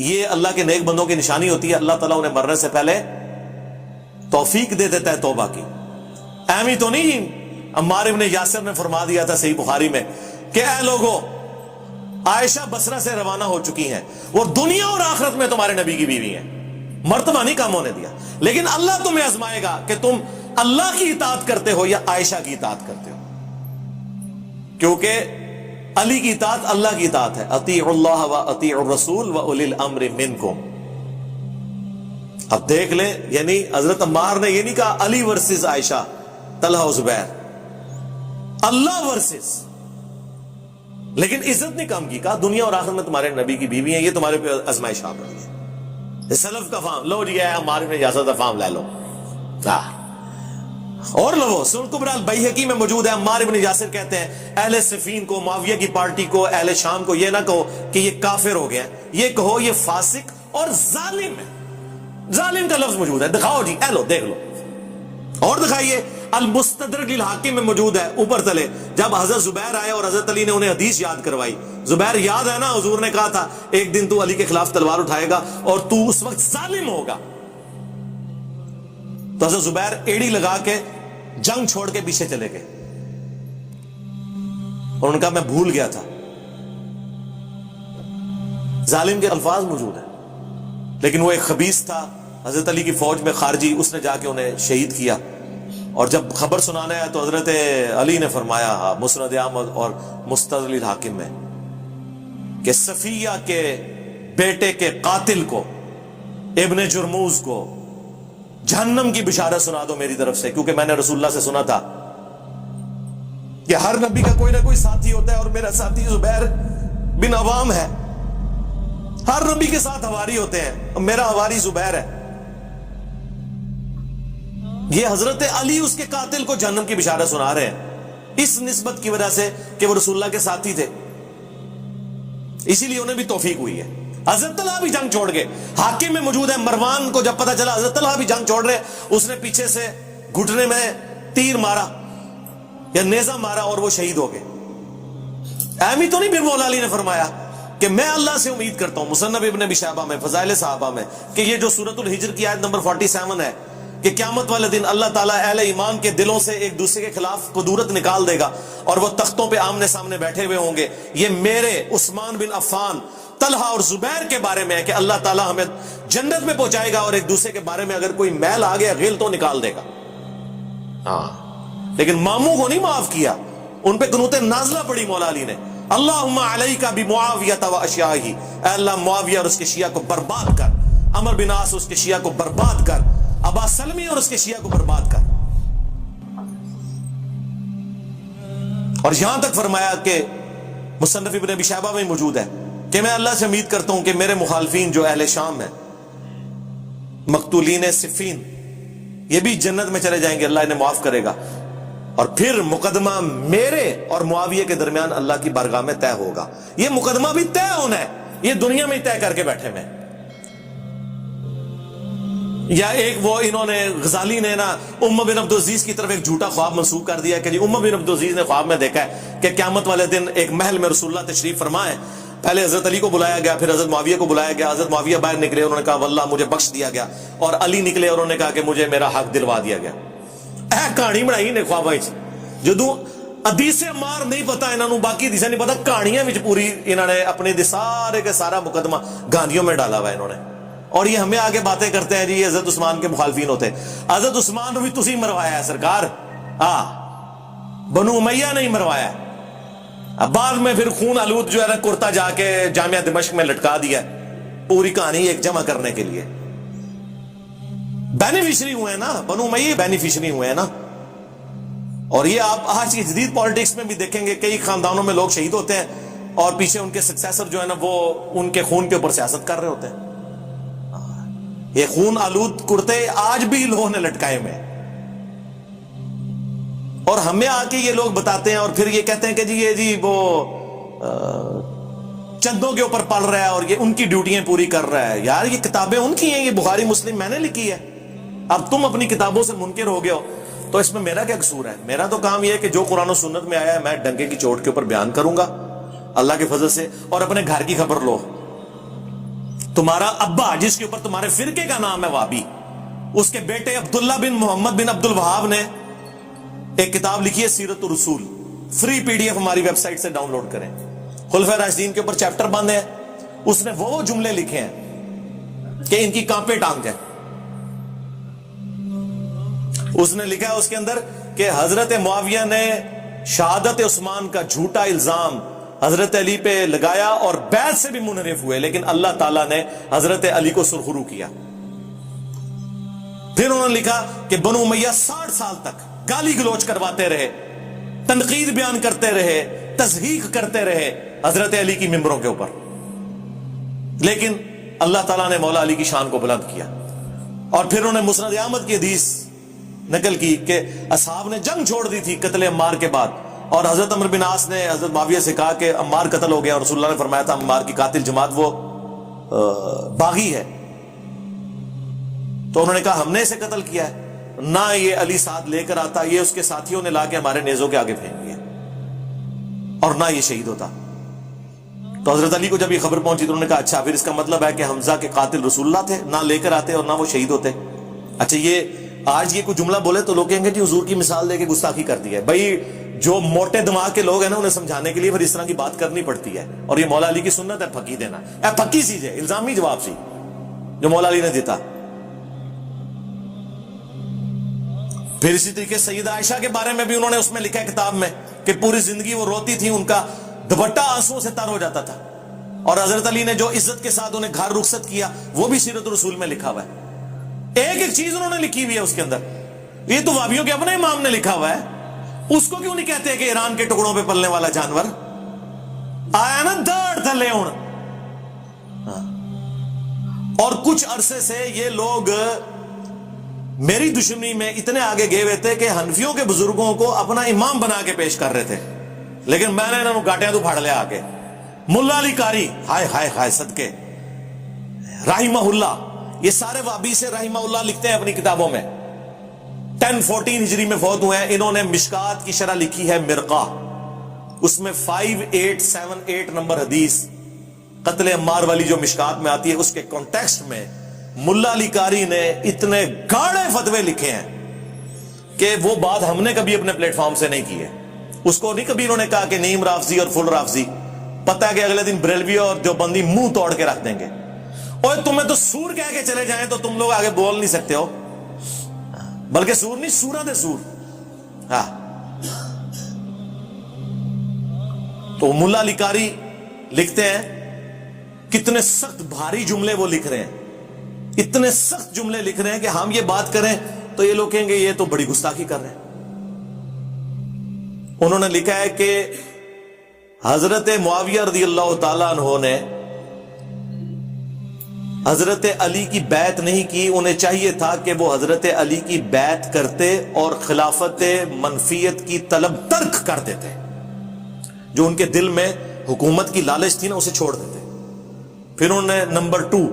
یہ اللہ کے نیک بندوں کی نشانی ہوتی ہے، اللہ تعالیٰ انہیں مرنے سے پہلے توفیق دے دیتا ہے توبہ کی. ایمی تو نہیں عمار ابن یاسر نے فرما دیا تھا صحیح بخاری میں کہ اے لوگو، عائشہ بصرہ سے روانہ ہو چکی ہیں، وہ دنیا اور آخرت میں تمہارے نبی کی بیوی ہیں. مرتبہ نہیں کام ہونے دیا، لیکن اللہ تمہیں آزمائے گا کہ تم اللہ کی اطاعت کرتے ہو یا عائشہ کی اطاعت کرتے ہو، کیونکہ علی کی اطاعت اللہ کی اطاعت ہے. اطیعوا اللہ و اطیعوا الرسول و اولی الامر منکم. اب دیکھ لیں، یعنی حضرت عمار نے یہ نہیں کہا علی ورسز عائشہ، طلحہ و زبیر، اللہ ورسز، لیکن عزت نہیں کم کی، کہا دنیا اور آخرت میں تمہارے نبی کی بیوی ہیں، یہ تمہارے پہ آزمائش آ رہی ہے. سلف کا فام لو جی، ہمارے میں اجازت کا فام لے لو. اور لو سن کبرى البیہقی میں موجود ہے. عمار ابن یاسر کہتے ہیں اہل صفین کو، معاویہ کی پارٹی کو، اہل شام کو یہ نہ کہو کہ یہ کافر ہو گئے ہیں، یہ کہو یہ فاسق اور ظالم ہے. ظالم کا لفظ موجود ہے، دکھاؤ جی، اے لو دیکھ لو. اور دکھائیے، المستدرک للحاکم میں موجود ہے اوپر تلے. جب حضرت زبیر آئے اور حضرت علی نے انہیں حدیث یاد کروائی، زبیر یاد ہے نا، حضور نے کہا تھا ایک دن تو علی کے خلاف تلوار اٹھائے گا اور تو اس وقت ظالم ہوگا. تو حضرت زبیر ایڑی لگا کے جنگ چھوڑ کے پیچھے چلے گئے اور ان کا میں بھول گیا تھا. ظالم کے الفاظ موجود ہیں، لیکن وہ ایک خبیث تھا، حضرت علی کی فوج میں خارجی، اس نے جا کے انہیں شہید کیا. اور جب خبر سنانا ہے تو حضرت علی نے فرمایا مسند احمد اور مستدرک الحاکم میں کہ صفیہ کے بیٹے کے قاتل کو، ابن جرموز کو جہنم کی بشارت سنا دو میری طرف سے، کیونکہ میں نے رسول اللہ سے سنا تھا کہ ہر نبی کا کوئی نہ کوئی ساتھی ہوتا ہے اور میرا ساتھی زبیر بن عوام ہے. ہر نبی کے ساتھ ہواری ہوتے ہیں، اور میرا ہواری زبیر ہے. یہ حضرت علی اس کے قاتل کو جہنم کی بشارت سنا رہے ہیں اس نسبت کی وجہ سے کہ وہ رسول اللہ کے ساتھی تھے، اسی لیے انہیں بھی توفیق ہوئی ہے. حضرت طلحہ بھی جنگ چھوڑ گئے. حاکم میں موجود ہے، مروان کو جب پتا چلا حضرت طلحہ بھی جنگ چھوڑ رہے، اس نے پیچھے سے گھٹنے میں تیر مارا یا نیزہ مارا اور وہ شہید ہو گئے. ایمی تو نہیں پھر مولا علی نے فرمایا کہ میں اللہ سے امید کرتا ہوں، مصنف ابن ابی شیبہ میں، فضائل صحابہ میں، کہ یہ جو سورۃ الحجر کی آیت نمبر 47 ہے کہ قیامت والے دن اللہ تعالیٰ اہل ایمان کے دلوں سے ایک دوسرے کے خلاف قدورت نکال دے گا اور وہ تختوں پہ آمنے سامنے بیٹھے ہوئے ہوں گے. یہ میرے عثمان بن عفان، طلحہ اور زبیر کے بارے میں ہے کہ اللہ تعالیٰ ہمیں جنت میں پہنچائے گا اور ایک دوسرے کے بارے میں اگر کوئی میل آ گیا، غل تو نکال دے گا. ہاں، لیکن ماموں کو نہیں معاف کیا، ان پہ قنوت نازلہ پڑی مولا علی نے، اللہم علیک بمعاویہ و اشیاءہ، اے اللہ معاویہ اور اس کے شیعہ کو برباد کر، عمرو بن عاص اس کے شیعہ کو برباد کر، ابا سلمی اور اس کے شیعہ کو برباد کر. اور یہاں تک فرمایا کہ مصنف ابن ابی شیبہ میں موجود ہے کہ میں اللہ سے امید کرتا ہوں کہ میرے مخالفین جو اہل شام ہیں، مقتولین صفین، یہ بھی جنت میں چلے جائیں گے، اللہ انہیں معاف کرے گا. اور پھر مقدمہ میرے اور معاویہ کے درمیان اللہ کی بارگاہ میں طے ہوگا. یہ مقدمہ بھی طے ہونا ہے، یہ دنیا میں ہی طے کر کے بیٹھے میں. یا ایک وہ انہوں نے غزالی نے نا ام بن عبدالعزیز کی طرف ایک جھوٹا خواب منسوخ کر دیا کہ جی ام بن عبدالعزیز نے خواب میں دیکھا ہے کہ قیامت والے دن ایک محل میں رسول اللہ تشریف فرمائے. پہلے حضرت علی کو بلایا گیا، پھر حضرت معاویہ کو بلایا گیا. حضرت معاویہ باہر نکلے، انہوں نے کہا واللہ مجھے بخش دیا گیا، اور علی نکلے اور انہوں نے کہا کہ مجھے میرا حق دلوا دیا گیا. کہانی بنائی نے خواباں جدوں حدیث عمار نہیں پتا انہوں نے، باقی حدیثیں نہیں پتا، کہانیاں وچ پوری انہوں نے اپنے سارے کے سارا مقدمہ گاندیوں میں ڈالا ہوا انہوں نے. اور یہ ہمیں آگے باتیں کرتے ہیں جی یہ حضرت عثمان کے مخالفین ہوتے. حضرت عثمان بھی تسی مروایا ہے سرکار، بنو امیہ نہیں مروایا. اب بعد میں پھر خون آلود جو ہے نا کرتا جا کے جامعہ دمشق میں لٹکا دیا، پوری کہانی ایک جمع کرنے کے لیے. بینیفیشری ہوئے ہیں نا، بنو امیہ بینیفیشری ہوئے ہیں نا. اور یہ آپ آج کی جدید پالیٹکس میں بھی دیکھیں گے، کئی خاندانوں میں لوگ شہید ہوتے ہیں اور پیچھے ان کے سکسیسر جو ہے نا وہ ان کے خون کے اوپر سیاست کر رہے ہوتے ہیں. یہ خون آلود کرتے آج بھی لوگوں نے لٹکائے میں، اور ہمیں آ کے یہ لوگ بتاتے ہیں اور پھر یہ کہتے ہیں کہ جی یہ جی وہ چندوں کے اوپر پڑھ رہا ہے اور یہ ان کی ڈیوٹیاں پوری کر رہا ہے. یار یہ کتابیں ان کی ہیں، یہ بخاری مسلم میں نے لکھی ہے. اب تم اپنی کتابوں سے منکر ہو گئے ہو تو اس میں میرا کیا قصور ہے؟ میرا تو کام یہ ہے کہ جو قرآن و سنت میں آیا ہے میں ڈنکے کی چوٹ کے اوپر بیان کروں گا اللہ کے فضل سے، اور اپنے گھر کی خبر لو. تمہارا ابا جس کے اوپر تمہارے فرقے کا نام ہے وہابی، اس کے بیٹے عبداللہ بن محمد بن عبد الوہاب نے ایک کتاب لکھی ہے سیرت الرسول، فری پی ڈی ایف ہماری ویب سائٹ سے ڈاؤن لوڈ کریں، خلفائے راشدین کے اوپر چیپٹر بند ہے، اس نے وہ جملے لکھے ہیں کہ ان کی کانپے ٹانگ ہے۔ اس نے لکھا ہے اس کے اندر کہ حضرت معاویہ نے شہادت عثمان کا جھوٹا الزام حضرت علی پہ لگایا اور بیعت سے بھی منحرف ہوئے، لیکن اللہ تعالیٰ نے حضرت علی کو سرخرو کیا۔ پھر انہوں نے لکھا کہ بنو امیہ 60 سال تک گالی گلوچ کرواتے رہے، تنقید بیان کرتے رہے، تضحیق کرتے رہے حضرت علی کی ممبروں کے اوپر، لیکن اللہ تعالیٰ نے مولا علی کی شان کو بلند کیا۔ اور پھر انہوں نے مسند احمد کی حدیث نقل کی کہ اصحاب نے جنگ چھوڑ دی تھی قتل عمار کے بعد، اور حضرت عمرو بن عاص نے حضرت معاویہ سے کہا کہ عمار قتل ہو گیا، اور رسول اللہ نے فرمایا تھا عمار کی قاتل جماعت وہ باغی ہے، تو انہوں نے کہا ہم نے اسے قتل کیا ہے، نہ یہ علی ساتھ لے کر آتا، یہ اس کے ساتھیوں نے لا کے ہمارے نیزوں کے آگے پھینک دیا، اور نہ یہ شہید ہوتا۔ تو حضرت علی کو جب یہ خبر پہنچی تو انہوں نے کہا اچھا پھر اس کا مطلب ہے کہ حمزہ کے قاتل رسول اللہ تھے، نہ لے کر آتے اور نہ وہ شہید ہوتے۔ اچھا یہ آج یہ کوئی جملہ بولے تو لوگ کہیں گے جی حضور کی مثال دے کے گستاخی کر دی ہے۔ بھائی جو موٹے دماغ کے لوگ ہیں نا انہیں سمجھانے کے لیے پھر اس طرح کی بات کرنی پڑتی ہے، اور یہ مولا علی کی سنت ہے پھکی دینا، پھکی سی ہے الزامی جواب سی جو مولا علی نے دیتا۔ پھر اسی طریقے سیدہ عائشہ کے بارے میں بھی انہوں نے اس میں لکھا ہے کتاب میں کہ پوری زندگی وہ روتی تھی، ان کا دوپٹہ آنسوں سے تر ہو جاتا تھا، اور حضرت علی نے جو عزت کے ساتھ انہیں گھر رخصت کیا وہ بھی سیرت الرسول میں لکھا ہوا ہے۔ ایک ایک چیز انہوں نے لکھی ہوئی ہے اس کے اندر، یہ تو وہابیوں کے اپنے امام نے لکھا ہوا ہے، اس کو کیوں نہیں کہتے کہ ایران کے ٹکڑوں پہ پلنے والا جانور آیا نا داڑ تھلے ہون۔ اور کچھ عرصے سے یہ لوگ میری دشمنی میں اتنے آگے گئے ہوئے تھے کہ حنفیوں کے بزرگوں کو اپنا امام بنا کے پیش کر رہے تھے، لیکن میں نے انہوں نے گاٹیاں تو پھاڑ لیا آگے۔ ملا علی قاری ہائے ہائے ہائے صدقے رحمہ اللہ، یہ سارے وہابی سے رحمہ اللہ لکھتے ہیں اپنی کتابوں میں، 1014 ہجری میں فوت ہوئے ہیں۔ انہوں نے مشکات کی شرح لکھی ہے مرقہ، اس میں 5878 نمبر حدیث قتل عمار والی جو مشکات میں آتی ہے اس کے کانٹیکسٹ میں ملا علی قاری نے اتنے گاڑے فتوے لکھے ہیں کہ وہ بات ہم نے کبھی اپنے پلیٹ فارم سے نہیں کی ہے۔ اس کو نہیں کبھی انہوں نے کہا کہ نیم رافضی اور فل رافضی، پتہ ہے کہ اگلے دن بریلوی اور دیوبندی منہ توڑ کے رکھ دیں گے، اور تمہیں تو سور کہہ کے چلے جائیں تو تم لوگ آگے بول نہیں سکتے ہو، بلکہ سور نہیں سورہ دے سور۔ ہاں تو ملا علی قاری لکھتے ہیں، کتنے سخت بھاری جملے وہ لکھ رہے ہیں، اتنے سخت جملے لکھ رہے ہیں کہ ہم یہ بات کریں تو یہ لوگ کہیں گے یہ تو بڑی گستاخی کر رہے ہیں۔ انہوں نے لکھا ہے کہ حضرت معاویہ رضی اللہ تعالیٰ عنہ نے حضرت علی کی بیعت نہیں کی، انہیں چاہیے تھا کہ وہ حضرت علی کی بیعت کرتے اور خلافت منفیت کی طلب ترک کر دیتے، جو ان کے دل میں حکومت کی لالچ تھی نا اسے چھوڑ دیتے۔ پھر انہوں نے نمبر 2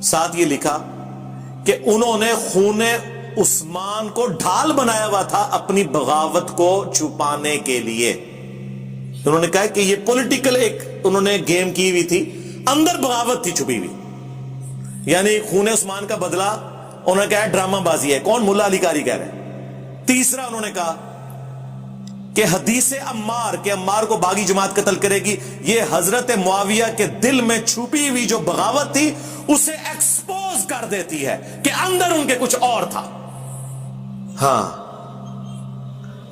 ساتھ یہ لکھا کہ انہوں نے خون عثمان کو ڈھال بنایا ہوا تھا اپنی بغاوت کو چھپانے کے لیے۔ انہوں نے کہا کہ یہ پولیٹیکل ایک انہوں نے گیم کی ہوئی تھی، اندر بغاوت تھی چھپی ہوئی، یعنی خون عثمان کا بدلہ انہوں نے کہا ڈرامہ بازی ہے۔ کون؟ ملا علی قاری کہہ رہے ہیں۔ تیسرا انہوں نے کہا کہ حدیث عمار کہ عمار کو باغی جماعت قتل کرے گی، یہ حضرت معاویہ کے دل میں چھپی ہوئی جو بغاوت تھی اسے ایکسپوز کر دیتی ہے کہ اندر ان کے کچھ اور تھا۔ ہاں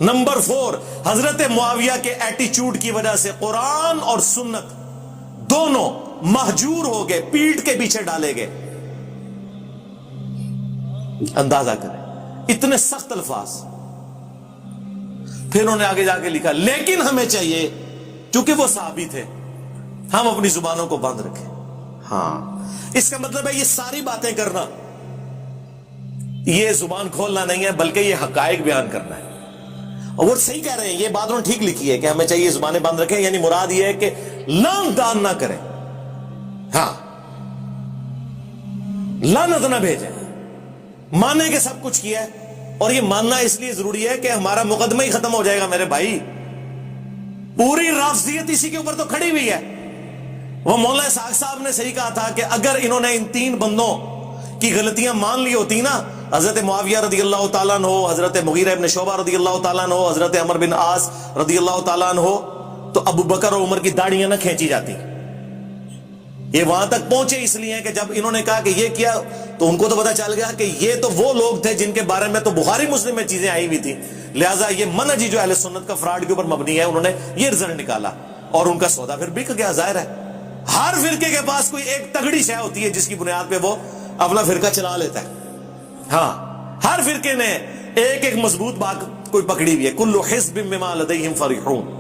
نمبر 4 حضرت معاویہ کے ایٹیچیوڈ کی وجہ سے قرآن اور سنت دونوں مہجور ہو گئے، پیٹ کے پیچھے ڈالے گئے۔ اندازہ کریں اتنے سخت الفاظ۔ پھر انہوں نے آگے جا کے لکھا لیکن ہمیں چاہیے چونکہ وہ صحابی تھے ہم اپنی زبانوں کو بند رکھیں۔ ہاں اس کا مطلب ہے یہ ساری باتیں کرنا یہ زبان کھولنا نہیں ہے، بلکہ یہ حقائق بیان کرنا ہے۔ اور وہ صحیح کہہ رہے ہیں، یہ بات انہوں نے ٹھیک لکھی ہے کہ ہمیں چاہیے زبانیں بند رکھیں، یعنی مراد یہ ہے کہ لان دان نہ کریں، ہاں لعنت نہ بھیجیں، مانے کہ سب کچھ کیا ہے۔ اور یہ ماننا اس لیے ضروری ہے کہ ہمارا مقدمہ ہی ختم ہو جائے گا میرے بھائی، پوری رافضیت اسی کے اوپر تو کھڑی ہوئی ہے وہ مولانا اسحاق صاحب نے صحیح کہا تھا کہ اگر انہوں نے ان 3 بندوں کی غلطیاں مان لی ہوتی نا، حضرت معاویہ رضی اللہ تعالیٰ عنہ، حضرت مغیرہ ابن شعبہ رضی اللہ تعالیٰ عنہ، حضرت عمر بن عاص رضی اللہ تعالیٰ عنہ، تو ابو بکر اور عمر کی داڑیاں نہ کھینچی جاتی. یہ وہاں تک پہنچے اس لیے کہ جب انہوں نے کہا کہ یہ کیا، تو ان کو تو پتا چل گیا کہ یہ تو وہ لوگ تھے جن کے بارے میں تو بخاری مسلم میں چیزیں آئی ہوئی تھی، لہٰذا یہ منہج جو اہل سنت کا فراڈ کے اوپر مبنی ہے، انہوں نے یہ رزلٹ نکالا اور ان کا سودا پھر بک گیا. ظاہر ہے ہر فرقے کے پاس کوئی ایک تگڑی شے ہوتی ہے جس کی بنیاد پہ وہ اپنا فرقہ چلا لیتا ہے. ہاں ہر فرقے نے ایک مضبوط بات کوئی پکڑی ہوئی ہے. کل حزب بما لدیہم فرحون.